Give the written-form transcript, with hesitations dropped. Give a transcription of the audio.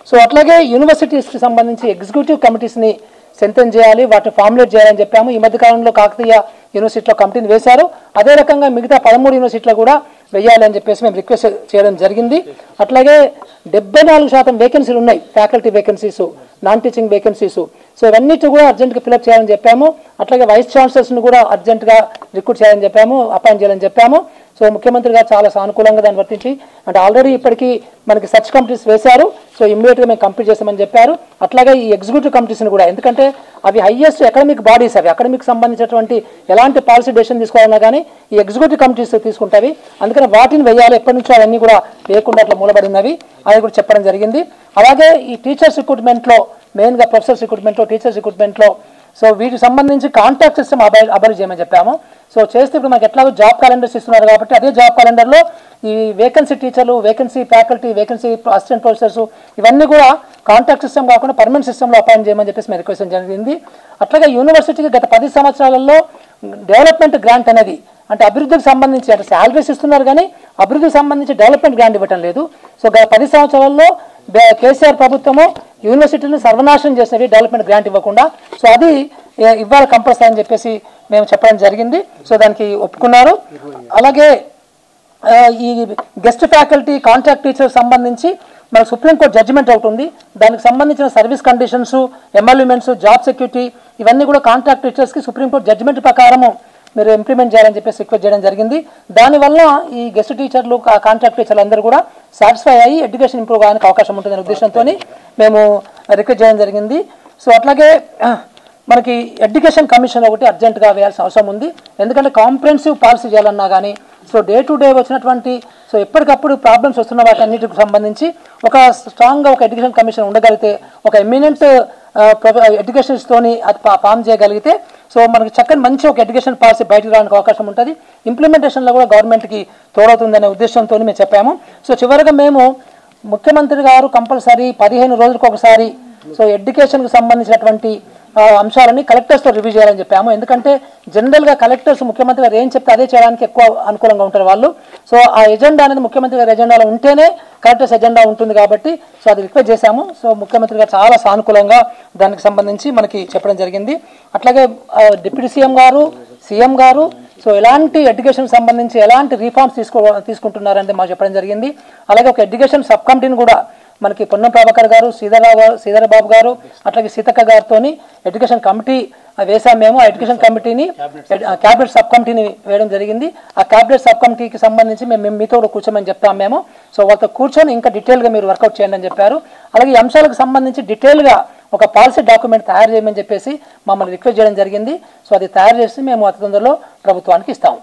So అట్లాగే యూనివర్సిటీస్కి సంబంధించి executive కమిటీస్ని strengthen చేయాలి, వాటిని ఫార్ములేట్ చేయాలని చెప్పాము. ఈ మధ్యకాలంలో కాకతీయ యూనివర్సిటీలో కమిటీని వేశారు. అదే రకంగా మిగతా 13 యూనివర్సిటీలో కూడా వేయాలి అని చెప్పేసి మేము రిక్వెస్ట్ చేయడం జరిగింది. అట్లాగే 74% వేకెన్సీలు ఉన్నాయి, faculty vacancies, non teaching vacancies. So ఇవన్నిటి కూడా అర్జెంట్గా ఫిలప్ చేయాలని చెప్పాము. అట్లాగే వైస్ ఛాన్సలర్స్ని కూడా అర్జెంట్గా రిక్రూట్ చేయాలని చెప్పాము, అపాయింట్ చేయాలని చెప్పాము. సో ముఖ్యమంత్రి గారు చాలా సానుకూలంగా దాన్ని వర్తించి, అంటే ఆల్రెడీ ఇప్పటికీ మనకి సర్చ్ కమిటీస్ వేశారు, సో ఇమ్మీడియట్గా మేము కంప్లీట్ చేస్తామని చెప్పారు. అట్లాగే ఈ ఎగ్జిక్యూటివ్ కమిటీస్ని కూడా, ఎందుకంటే అవి హైయెస్ట్ అకాడమిక్ బాడీస్, అవి అకాడమిక్ సంబంధించినటువంటి ఎలాంటి పాలసీ డెసిషన్ తీసుకోవాలన్నా కానీ ఈ ఎగ్జిక్యూటివ్ కమిటీస్ తీసుకుంటాయి. అందుకని వాటిని వేయాలి, ఎప్పటి నుంచో అవన్నీ కూడా వేయకుండా అట్లా మూలబడి ఉన్నవి, అది కూడా చెప్పడం జరిగింది. అలాగే ఈ టీచర్స్ రిక్రూట్మెంట్లో, మెయిన్గా ప్రొఫెసర్స్ రిక్రూట్మెంట్లో, టీచర్స్ రిక్రూట్మెంట్లో, సో వీటికి సంబంధించి కాంట్రాక్ట్ సిస్టమ్ అభివృద్ధి చేయమని చెప్పాము. సో చేస్తే ఇప్పుడు మనకి ఎట్లాగో జాబ్ క్యాలెండర్స్ ఇస్తున్నారు కాబట్టి అదే జాబ్ క్యాలెండర్లో ఈ వేకెన్సీ టీచర్లు, vacancy faculty, vacancy assistant professors ఇవన్నీ కూడా కాంట్రాక్ట్ సిస్టమ్ కాకుండా పర్మనెంట్ సిస్టంలో అపాయింట్ చేయమని చెప్పేసి మేము రిక్వెస్ట్ జరిగింది. అట్లాగే యూనివర్సిటీకి గత 10 సంవత్సరాలలో డెవలప్మెంట్ గ్రాంట్ అనేది, అంటే అభివృద్ధికి సంబంధించి, అంటే శాలరీస్ ఇస్తున్నారు కానీ అభివృద్ధికి సంబంధించి డెవలప్మెంట్ గ్రాంట్ ఇవ్వటం లేదు. సో గత 10 సంవత్సరాల్లో కేసీఆర్ ప్రభుత్వము యూనివర్సిటీని సర్వనాశనం చేసినవి, డెవలప్మెంట్ గ్రాంట్ ఇవ్వకుండా. సో అది ఇవ్వాలి కంపల్సరీ అని చెప్పేసి మేము చెప్పడం జరిగింది. సో దానికి ఒప్పుకున్నారు. అలాగే ఈ గెస్ట్ ఫ్యాకల్టీ, కాంట్రాక్ట్ టీచర్ సంబంధించి మనకు సుప్రీంకోర్టు జడ్జిమెంట్ ఒకటి ఉంది. దానికి సంబంధించిన సర్వీస్ కండిషన్స్, ఎమ్మెల్యూమెంట్స్, జాబ్ సెక్యూరిటీ ఇవన్నీ కూడా కాంట్రాక్ట్ టీచర్స్కి సుప్రీంకోర్టు జడ్జిమెంట్ ప్రకారము మీరు ఇంప్లిమెంట్ చేయాలని చెప్పేసి రిక్వెస్ట్ చేయడం జరిగింది. దానివల్ల ఈ గెస్ట్ టీచర్లు, కాంట్రాక్ట్ టీచర్లు అందరూ కూడా సాటిస్ఫై అయ్యి ఎడ్యుకేషన్ ఇంప్రూవ్ కావడానికి అవకాశం ఉంటుందనే ఉద్దేశంతో మేము రిక్వెస్ట్ చేయడం జరిగింది. సో అట్లాగే మనకి ఎడ్యుకేషన్ కమిషన్ ఒకటి అర్జెంటుగా వేయాల్సిన అవసరం ఉంది. ఎందుకంటే కాంప్రహెన్సివ్ పాలసీ చేయాలన్నా కానీ, సో డే టు డే వచ్చినటువంటి, సో ఎప్పటికప్పుడు ప్రాబ్లమ్స్ వస్తున్న వాటి అన్నిటికి సంబంధించి ఒక స్ట్రాంగ్గా ఒక ఎడ్యుకేషన్ కమిషన్ ఉండగలిగితే, ఒక ఎమినెంట్ ఎడ్యుకేషన్స్తోని అది ఫామ్ చేయగలిగితే, సో మనకి చక్కని మంచి ఒక ఎడ్యుకేషన్ పాలసీ బయటకు రావడానికి అవకాశం ఉంటుంది. ఇంప్లిమెంటేషన్లో కూడా గవర్నమెంట్కి తోడవుతుందనే ఉద్దేశంతో మేము చెప్పాము. సో చివరిగా మేము ముఖ్యమంత్రి గారు కంపల్సరీ 15 రోజులకు ఒకసారి సో ఎడ్యుకేషన్కి సంబంధించినటువంటి అంశాలని కలెక్టర్స్తో రివ్యూ చేయాలని చెప్పాము. ఎందుకంటే జనరల్గా కలెక్టర్స్ ముఖ్యమంత్రి గారు ఏం చెప్తే అదే చేయడానికి ఎక్కువ అనుకూలంగా ఉంటారు వాళ్ళు. సో ఆ ఎజెండా అనేది ముఖ్యమంత్రి గారి ఎజెండాలో ఉంటేనే కలెక్టర్స్ ఎజెండా ఉంటుంది కాబట్టి సో అది రిక్వెస్ట్ చేశాము. సో ముఖ్యమంత్రి గారు చాలా సానుకూలంగా దానికి సంబంధించి మనకి చెప్పడం జరిగింది. అట్లాగే డిప్యూటీ సీఎం గారు, సీఎం గారు సో ఎలాంటి ఎడ్యుకేషన్ సంబంధించి ఎలాంటి రిఫార్మ్స్ తీసుకుంటున్నారంటే మాకు చెప్పడం జరిగింది. అలాగే ఒక ఎడ్యుకేషన్ సబ్ కమిటీని కూడా మనకి పొన్నం ప్రభాకర్ గారు, శ్రీధర్ బాబు గారు, అట్లాగే సీతక్క గారితో ఎడ్యుకేషన్ కమిటీ వేసాం మేము. ఆ ఎడ్యుకేషన్ కమిటీని క్యాబినెట్ సబ్ కమిటీని వేయడం జరిగింది. ఆ క్యాబినెట్ సబ్ కమిటీకి సంబంధించి మేము మీతో కూడా కూర్చోమని చెప్తాం మేము. సో వాళ్ళతో కూర్చొని ఇంకా డీటెయిల్గా మీరు వర్కౌట్ చేయండి అని చెప్పారు. అలాగే ఈ అంశాలకు సంబంధించి డీటెయిల్గా ఒక పాలసీ డాక్యుమెంట్ తయారు చేయమని చెప్పేసి మమ్మల్ని రిక్వెస్ట్ చేయడం జరిగింది. సో అది తయారు చేసి మేము అతి తొందరలో ప్రభుత్వానికి ఇస్తాము.